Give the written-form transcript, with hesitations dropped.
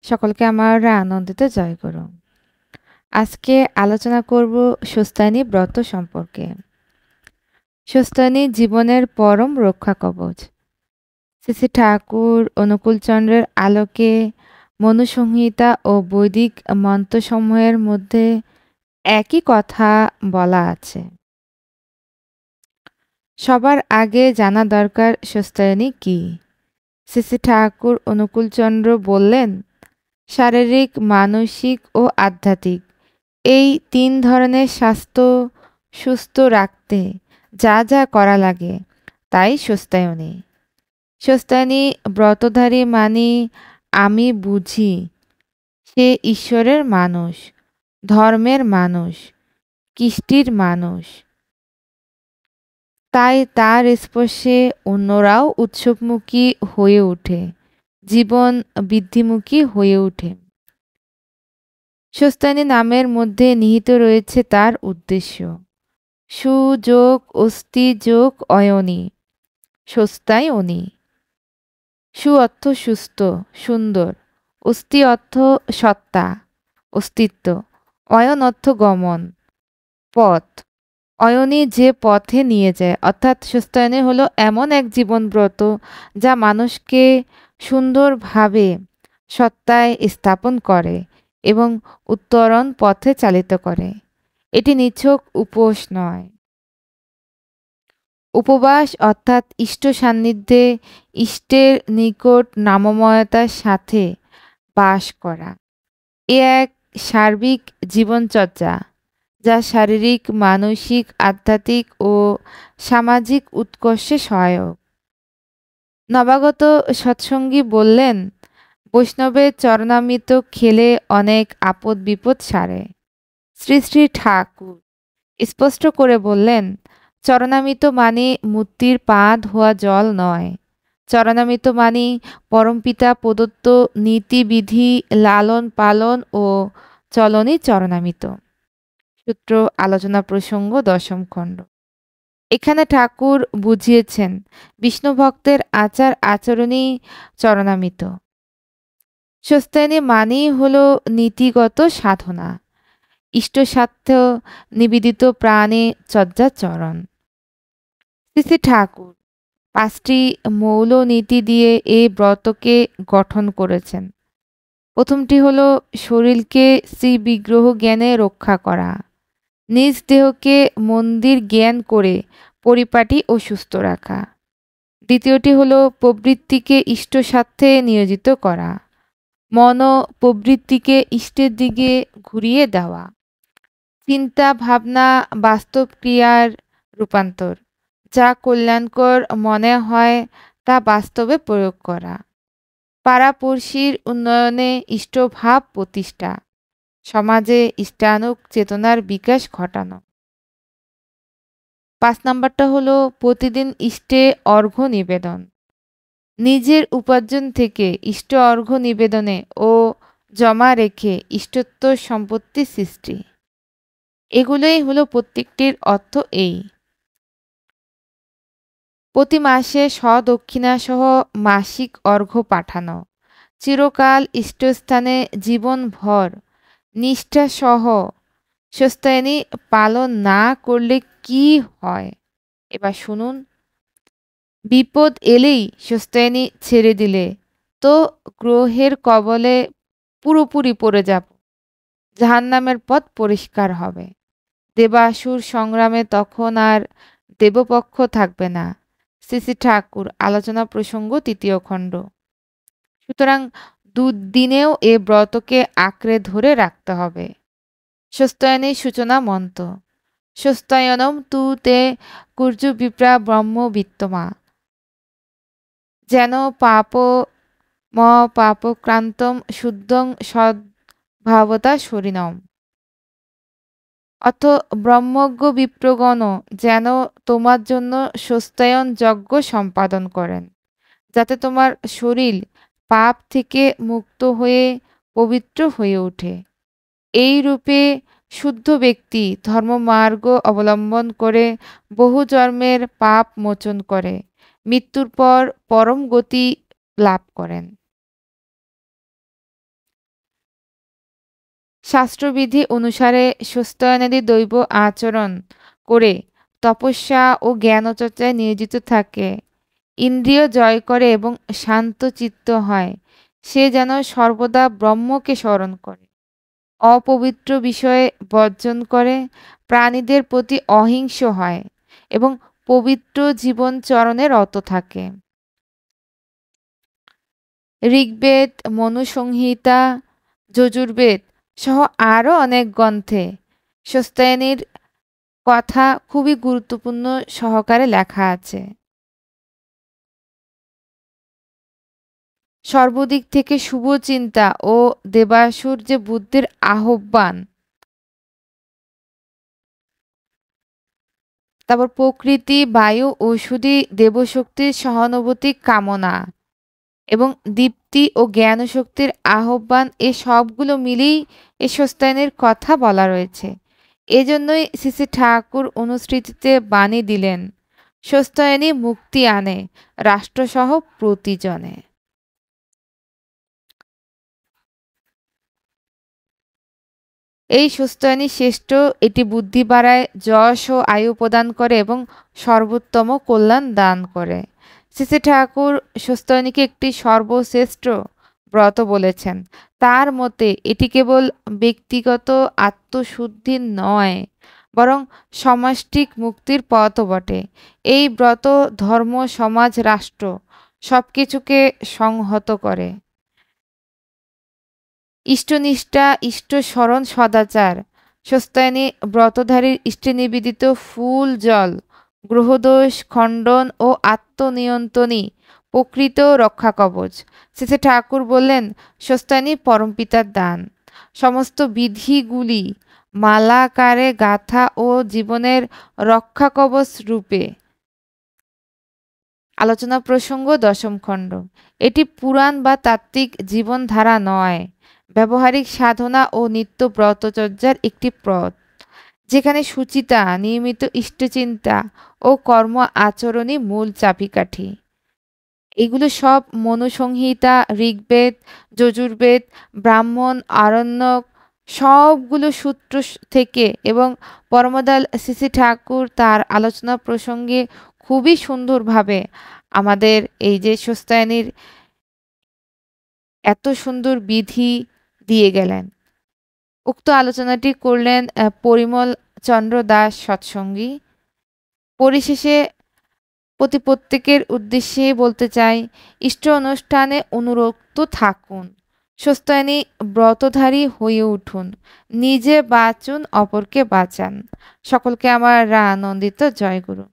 সকলকে আমার আনন্দিত জয় করো। আজকে আলোচনা করব সুস্তানি ব্রত সম্পর্কে। সুস্তানি জীবনের পরম রক্ষা কবচ। শ্রী শ্রী ঠাকুর অনুকূলচন্দ্রের আলোকে মনুসংহিতা ও বৈদিক মন্ত্রসমূহের মধ্যে একই কথা বলা আছে। সবার আগে জানা দরকার সুস্তানি কি। শ্রী শ্রী ঠাকুর অনুকূলচন্দ্র বললেন, শারীরিক, মানসিক ও আধ্যাত্মিক এই ৩ ধরনের স্বাস্থ্য সুস্থ রাখতে যা যা করা লাগে তাই সুস্তায়নী। সুস্তায়নী ব্রতধারী মানে আমি বুঝি সে ঈশ্বরের মানুষ, ধর্মের মানুষ, কৃষ্টির মানুষ। তাই তার স্পর্শে অন্যরাও উৎসবমুখী হয়ে ওঠে, জীবন বৃদ্ধিমুখী হয়ে ওঠে। সুস্তানি নামের মধ্যে নিহিত রয়েছে তার উদ্দেশ্য। সুযোগ অস্তি যোগ অয়নী, স্বস্তায়নী। সু অর্থ সুস্থ, সুন্দর। অস্তি অর্থ সত্তা, অস্তিত্ব। অয়ন অর্থ গমন, পথ। অয়নী যে পথে নিয়ে যায়, অর্থাৎ সুস্তায়নী হলো এমন এক জীবনব্রত যা মানুষকে সুন্দরভাবে সত্তায় স্থাপন করে এবং উত্তরণ পথে চালিত করে। এটি নিছক উপোস নয়। উপবাস অর্থাৎ ইষ্ট সান্নিধ্যে ইষ্টের নিকট নামময়তার সাথে বাস করা। এ এক সার্বিক জীবনচর্যা যা শারীরিক, মানসিক, আধ্যাত্মিক ও সামাজিক উৎকর্ষে সহায়ক। নবাগত সৎসঙ্গী বললেন, বৈষ্ণবের চরণামৃত খেলে অনেক আপদ বিপদ সারে। শ্রী শ্রী ঠাকুর স্পষ্ট করে বললেন, চরণামৃত মানে মূর্তির পা ধোয়া জল নয়। চরণামৃত মানে পরমপিতা প্রদত্ত নীতিবিধি লালন পালন ও চলনই চরণামৃত। সূত্র আলোচনা প্রসঙ্গ ১০ম খণ্ড। এখানে ঠাকুর বুঝিয়েছেন বিষ্ণু ভক্তের আচার আচরণই চরণামৃত। সুস্তায়নী মানেই হল নীতিগত সাধনা, ইষ্টস্বার্থ নিবেদিত প্রাণে চর্যাচরণ। শ্রী শ্রী ঠাকুর ৫টি মৌল নীতি দিয়ে এই ব্রতকে গঠন করেছেন। প্রথমটি হলো শরীরকে শ্রীবিগ্রহ জ্ঞানে রক্ষা করা, নিজ দেহকে মন্দির জ্ঞান করে পরিপাটি ও সুস্থ রাখা। দ্বিতীয়টি হলো প্রবৃত্তিকে ইষ্টস্বার্থে নিয়োজিত করা, মন প্রবৃত্তিকে ইষ্টের দিকে ঘুরিয়ে দেওয়া। চিন্তা ভাবনা বাস্তব ক্রিয়ার রূপান্তর, যা কল্যাণকর মনে হয় তা বাস্তবে প্রয়োগ করা। পাড়াপড়শির উন্নয়নে ইষ্টভাব প্রতিষ্ঠা, সমাজে ইষ্টানুগ চেতনার বিকাশ ঘটানো। ৫ নম্বরটা হলো প্রতিদিন ইষ্টে অর্ঘ্য নিবেদন, নিজের উপার্জন থেকে ইষ্ট অর্ঘ্য নিবেদনে ও জমা রেখে ইষ্টত্ব সম্পত্তি সৃষ্টি। এগুলোই হলো প্রত্যেকটির অর্থ এই। প্রতি মাসে স্বদক্ষিণা সহ মাসিক অর্ঘ্য পাঠানো, চিরকাল ইষ্টস্থানে জীবনভর নিষ্ঠা সহ সুস্তায়নী পালন না করলে কি হয় এবার শুনুন। বিপদ এলেই সুস্তায়নী ছেড়ে দিলে তো গ্রহের কবলে পুরোপুরি পড়ে যাব, জাহান্নামের পথ পরিষ্কার হবে। দেবাসুর সংগ্রামে তখন আর দেবপক্ষ থাকবে না। শ্রী শ্রী ঠাকুর আলোচনা প্রসঙ্গ ৩য় খণ্ড। সুতরাং দুদিনেও এ ব্রতকে আঁকড়ে ধরে রাখতে হবে। সুস্তায়নীর সূচনা মন্ত্র, সুস্তায়নম তু তে কুর্যু বিপ্রা ব্রহ্ম বিত্তমা, যেন পাপ ম পাপক্রান্তম শুদ্ধং সদ্ভাবতা শরীরম। অর্থ ব্রহ্মজ্ঞ বিপ্রগণ যেন তোমার জন্য সুস্তায়ন যজ্ঞ সম্পাদন করেন, যাতে তোমার শরীর পাপ থেকে মুক্ত হয়ে পবিত্র হয়ে ওঠে। এই রূপে শুদ্ধ ব্যক্তি ধর্মমার্গ অবলম্বন করে বহু জন্মের পাপ মোচন করে মৃত্যুর পর পরম গতি লাভ করেন। শাস্ত্রবিধি অনুসারে সুস্তায়নাদি দৈব আচরণ করে তপস্যা ও জ্ঞানচর্চায় নিয়োজিত থাকে, ইন্দ্রিয় জয় করে এবং শান্তচিত্ত হয়, সে যেন সর্বদা ব্রহ্মকে স্মরণ করে, অপবিত্র বিষয়ে বর্জন করে, প্রাণীদের প্রতি অহিংস হয় এবং পবিত্র জীবন চরণে রত থাকে। ঋগ্বেদ, মনুসংহিতা, যজুর্বেদ সহ আরও অনেক গ্রন্থে স্বস্তায়নীর কথা খুবই গুরুত্বপূর্ণ সহকারে লেখা আছে। সর্বদিক থেকে শুভ চিন্তা ও দেবাসুর যে বুদ্ধির আহ্বান, তারপর প্রকৃতি, বায়ু, ঔষধি, দেবশক্তির সহানুভূতি কামনা এবং দীপ্তি ও জ্ঞান শক্তির আহ্বান, এ সবগুলো মিলেই এ স্বস্তায়নের কথা বলা রয়েছে। এজন্যই শ্রী শ্রী ঠাকুর অনুস্মৃতিতে বাণী দিলেন, স্বস্তায়নী মুক্তি আনে রাষ্ট্রসহ প্রতিজনে। এই সুস্তায়নী শ্রেষ্ঠ, এটি বুদ্ধি বাড়ায়, যশ ও আয়ু প্রদান করে এবং সর্বোত্তম কল্যাণ দান করে। শ্রী শ্রী ঠাকুর সুস্তায়নীকে একটি সর্বশ্রেষ্ঠ ব্রত বলেছেন। তার মতে এটি কেবল ব্যক্তিগত আত্মশুদ্ধির নয়, বরং সমষ্টিক মুক্তির পথও বটে। এই ব্রত ধর্ম, সমাজ, রাষ্ট্র সব কিছুকে সংহত করে। ইষ্টনিষ্ঠা, ঈশ্বরস্মরণ, সদাচার, স্বস্তায়নী ব্রতধারীর ইষ্টে নিবেদিত ফুল জল, গ্রহদোষ খণ্ডন ও আত্মনিয়ন্ত্রণই প্রকৃত রক্ষাকবচ। শেষে ঠাকুর বললেন, স্বস্তায়নী পরমপিতার দান। সমস্ত বিধিগুলি মালাকারে গাথা ও জীবনের রক্ষাকবচ রূপে। আলোচনা প্রসঙ্গ দশম খণ্ড। এটি পুরাণ বা তাত্ত্বিক জীবনধারা নয়, ব্যবহারিক সাধনা ও নিত্য ব্রতচর্যার একটি পথ, যেখানে সুচিতা, নিয়মিত ইষ্টচিন্তা ও কর্ম আচরণই মূল চাবিকাঠি। এগুলো সব মনুসংহিতা, ঋগ্বেদ, যজুর্বেদ, ব্রাহ্মণ, আরণ্যক সবগুলো সূত্র থেকে এবং পরমদয়াল শ্রী শ্রী ঠাকুর তার আলোচনা প্রসঙ্গে খুবই সুন্দরভাবে আমাদের এই যে স্বস্তায়নীর এত সুন্দর বিধি দিয়ে গেলেন। উক্ত আলোচনাটি করলেন পরিমল চন্দ্র দাস সৎসঙ্গী। পরিশেষে প্রত্যেকের উদ্দেশ্যে বলতে চাই, ইষ্ট অনুষ্ঠানে অনুরক্ত থাকুন, স্বস্তায়নী ব্রতধারী হয়ে উঠুন, নিজে বাঁচুন, অপরকে বাঁচান। সকলকে আমার আনন্দিত জয়গুরু।